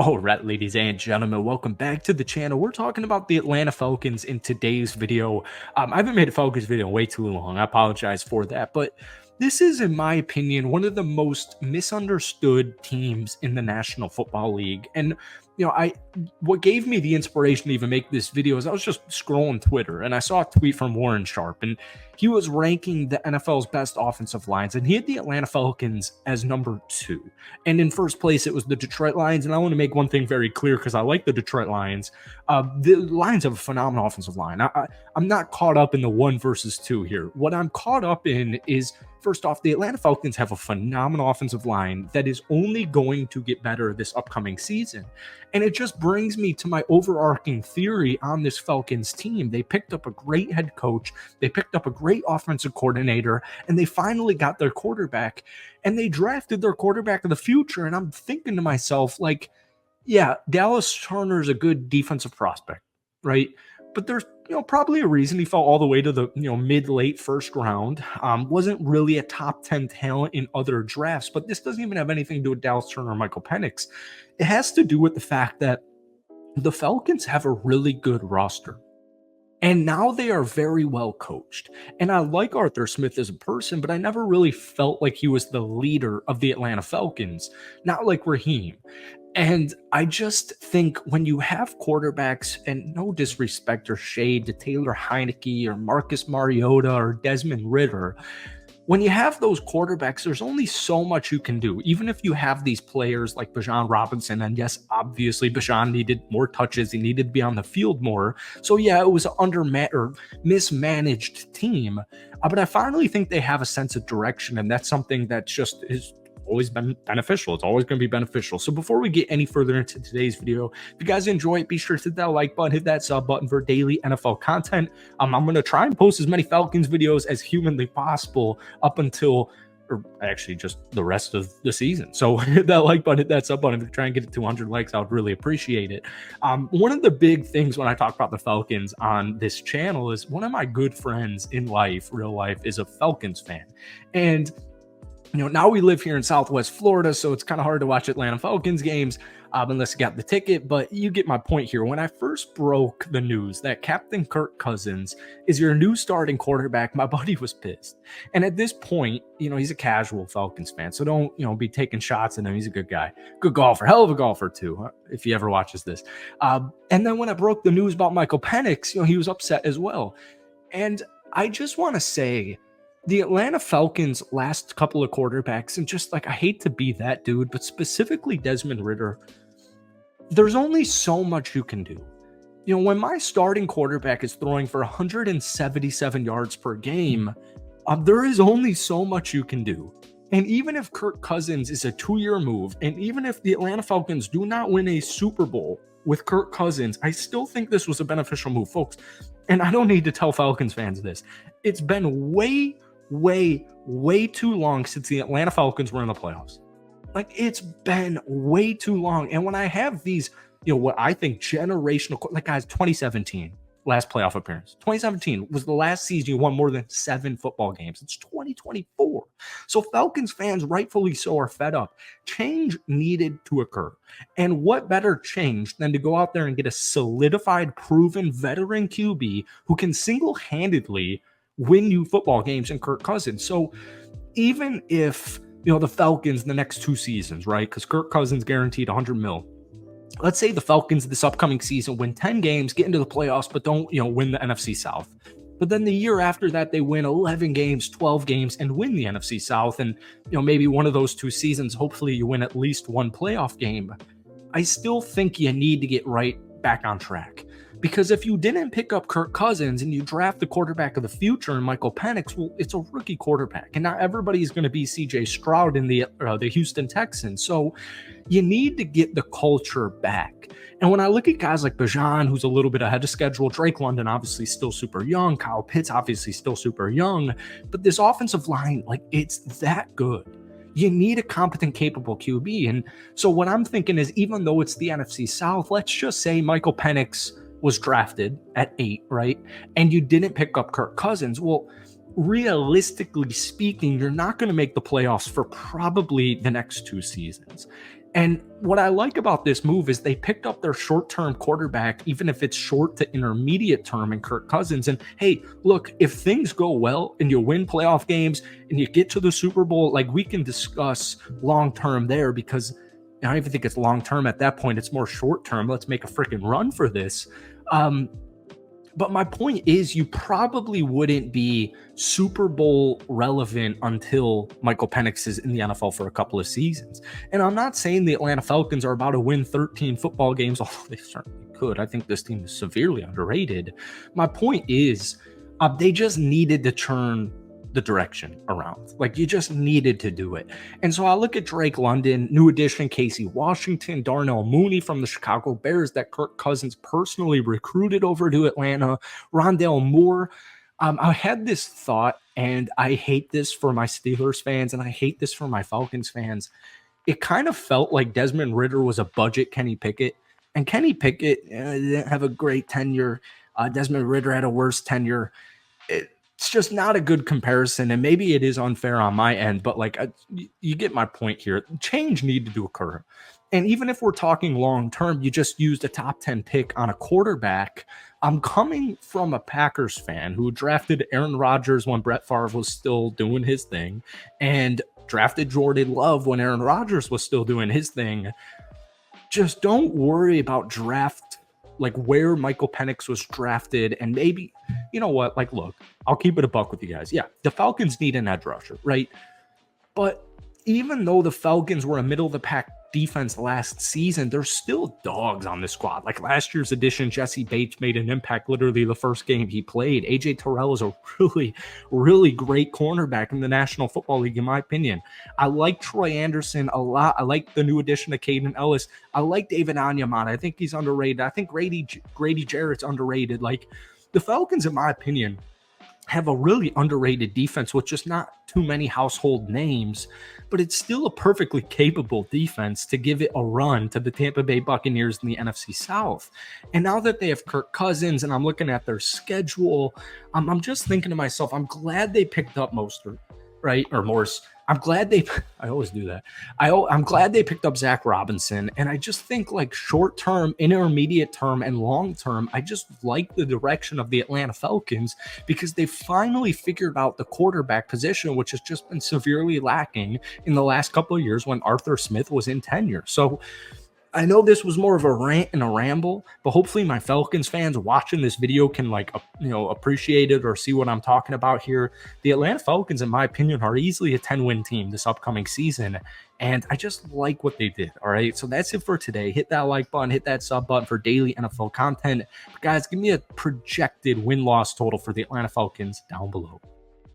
All right, ladies and gentlemen, welcome back to the channel. We're talking about the Atlanta Falcons in today's video. I haven't made a Falcons video in way too long. I apologize for that, but this is, in my opinion, one of the most misunderstood teams in the National Football League. And what gave me the inspiration to even make this video is I was just scrolling Twitter and I saw a tweet from Warren Sharp, and he was ranking the NFL's best offensive lines, and he had the Atlanta Falcons as number 2. And in first place, it was the Detroit Lions. And I want to make one thing very clear because I like the Detroit Lions. The Lions have a phenomenal offensive line. I'm not caught up in the 1 versus 2 here. What I'm caught up in is, first off, the Atlanta Falcons have a phenomenal offensive line that is only going to get better this upcoming season. And it just brings me to my overarching theory on this Falcons team. They picked up a great head coach. They picked up a great offensive coordinator, and they finally got their quarterback, and they drafted their quarterback of the future. And I'm thinking to myself, like, yeah, Dallas Turner is a good defensive prospect, right? But there's probably a reason he fell all the way to the mid-late first round. Wasn't really a top 10 talent in other drafts, but this doesn't even have anything to do with Dallas Turner or Michael Penix. It has to do with the fact that the Falcons have a really good roster. And now they are very well coached. And I like Arthur Smith as a person, but I never really felt like he was the leader of the Atlanta Falcons, not like Raheem. And I just think when you have quarterbacks, and no disrespect or shade to Taylor Heineke or Marcus Mariota or Desmond Ridder, when you have those quarterbacks, there's only so much you can do. Even if you have these players like Bijan Robinson, and yes, obviously Bijan needed more touches. He needed to be on the field more. So yeah, it was an mismanaged team. But I finally think they have a sense of direction, and that's something that just is always been beneficial. It's always going to be beneficial. So before we get any further into today's video, if you guys enjoy it, be sure to hit that like button, hit that sub button for daily NFL content. I'm going to try and post as many Falcons videos as humanly possible up until, or actually just the rest of the season. So hit that like button, hit that sub button. If you try and get to 200 likes, I would really appreciate it. One of the big things when I talk about the Falcons on this channel is one of my good friends in life, real life, is a Falcons fan. And now we live here in Southwest Florida, so it's kind of hard to watch Atlanta Falcons games unless you got the ticket, but you get my point here. When I first broke the news that Captain Kirk Cousins is your new starting quarterback, my buddy was pissed. And at this point, he's a casual Falcons fan, so don't, be taking shots at him. He's a good guy, good golfer, hell of a golfer too, if he ever watches this. And then when I broke the news about Michael Penix, he was upset as well. And I just want to say, the Atlanta Falcons' last couple of quarterbacks, and just like, I hate to be that dude, but specifically Desmond Ridder, there's only so much you can do. When my starting quarterback is throwing for 177 yards per game, there is only so much you can do. And even if Kirk Cousins is a 2-year move, and even if the Atlanta Falcons do not win a Super Bowl with Kirk Cousins, I still think this was a beneficial move, folks. And I don't need to tell Falcons fans this. It's been way too long since the Atlanta Falcons were in the playoffs. Like, it's been way too long. And when I have these, what I think generational, like, guys, 2017, last playoff appearance. 2017 was the last season you won more than 7 football games. It's 2024. So Falcons fans, rightfully so, are fed up. Change needed to occur. And what better change than to go out there and get a solidified, proven veteran QB who can single-handedly win you football games in Kirk Cousins. So even if, the Falcons the next 2 seasons, right? Because Kirk Cousins guaranteed $100 million. Let's say the Falcons this upcoming season win 10 games, get into the playoffs, but don't, win the NFC South. But then the year after that, they win 11 games, 12 games, and win the NFC South. And, maybe one of those 2 seasons, hopefully you win at least 1 playoff game. I still think you need to get right back on track. Because if you didn't pick up Kirk Cousins and you draft the quarterback of the future in Michael Penix, well, it's a rookie quarterback. And not everybody's going to be C.J. Stroud in the Houston Texans. So you need to get the culture back. And when I look at guys like Bijan, who's a little bit ahead of schedule, Drake London, obviously still super young, Kyle Pitts, obviously still super young, but this offensive line, like, it's that good. You need a competent, capable QB. And so what I'm thinking is, even though it's the NFC South, let's just say Michael Penix was drafted at 8, right? And you didn't pick up Kirk Cousins. Well, realistically speaking, you're not going to make the playoffs for probably the next 2 seasons. And what I like about this move is they picked up their short-term quarterback, even if it's short to intermediate term in Kirk Cousins. And hey, look, if things go well and you win playoff games and you get to the Super Bowl, like we can discuss long-term there because I don't even think it's long-term at that point. It's more short-term. Let's make a freaking run for this. Um, but my point is, you probably wouldn't be Super Bowl relevant until Michael Penix is in the NFL for a couple of seasons. And I'm not saying the Atlanta Falcons are about to win 13 football games, although they certainly could. I think this team is severely underrated. My point is, they just needed to turn the direction around. Like, you just needed to do it. And so I look at Drake London, new addition Casey Washington, Darnell Mooney from the Chicago Bears that Kirk Cousins personally recruited over to Atlanta, Rondale Moore. I had this thought, and I hate this for my Steelers fans, and I hate this for my Falcons fans. It kind of felt like Desmond Ridder was a budget Kenny Pickett, and Kenny Pickett didn't have a great tenure. Desmond Ridder had a worse tenure. It's just not a good comparison, and maybe it is unfair on my end, but like you get my point here. Change needed to occur. And even if we're talking long term, you just used a top 10 pick on a quarterback. I'm coming from a Packers fan who drafted Aaron Rodgers when Brett Favre was still doing his thing and drafted Jordan Love when Aaron Rodgers was still doing his thing. Just don't worry about draft, like where Michael Penix was drafted. And maybe, you know what, like, look, I'll keep it a buck with you guys. Yeah, the Falcons need an edge rusher, right? But even though the Falcons were a middle of the pack defense last season, there's still dogs on the squad. Like last year's addition, Jesse Bates made an impact literally the first game he played. AJ Terrell is a really, really great cornerback in the National Football League, in my opinion. I like Troy Anderson a lot. I like the new addition of Caden Ellis. I like David Onyemata. I think he's underrated. I think Grady Jarrett's underrated. Like, the Falcons, in my opinion, have a really underrated defense with just not too many household names, but it's still a perfectly capable defense to give it a run to the Tampa Bay Buccaneers in the NFC South. And now that they have Kirk Cousins and I'm looking at their schedule, I'm just thinking to myself, I'm glad they picked up Mostert, right? Or Morse. I'm glad I always do that. I'm glad they picked up Zach Robinson. And I just think, like, short term, intermediate term, and long term, I just like the direction of the Atlanta Falcons because they finally figured out the quarterback position, which has just been severely lacking in the last couple of years when Arthur Smith was in tenure. So I know this was more of a rant and a ramble, but hopefully my Falcons fans watching this video can, like, appreciate it or see what I'm talking about here. The Atlanta Falcons, in my opinion, are easily a 10-win team this upcoming season, and I just like what they did. All right, so that's it for today. Hit that like button, hit that sub button for daily NFL content. But guys, give me a projected win-loss total for the Atlanta Falcons down below.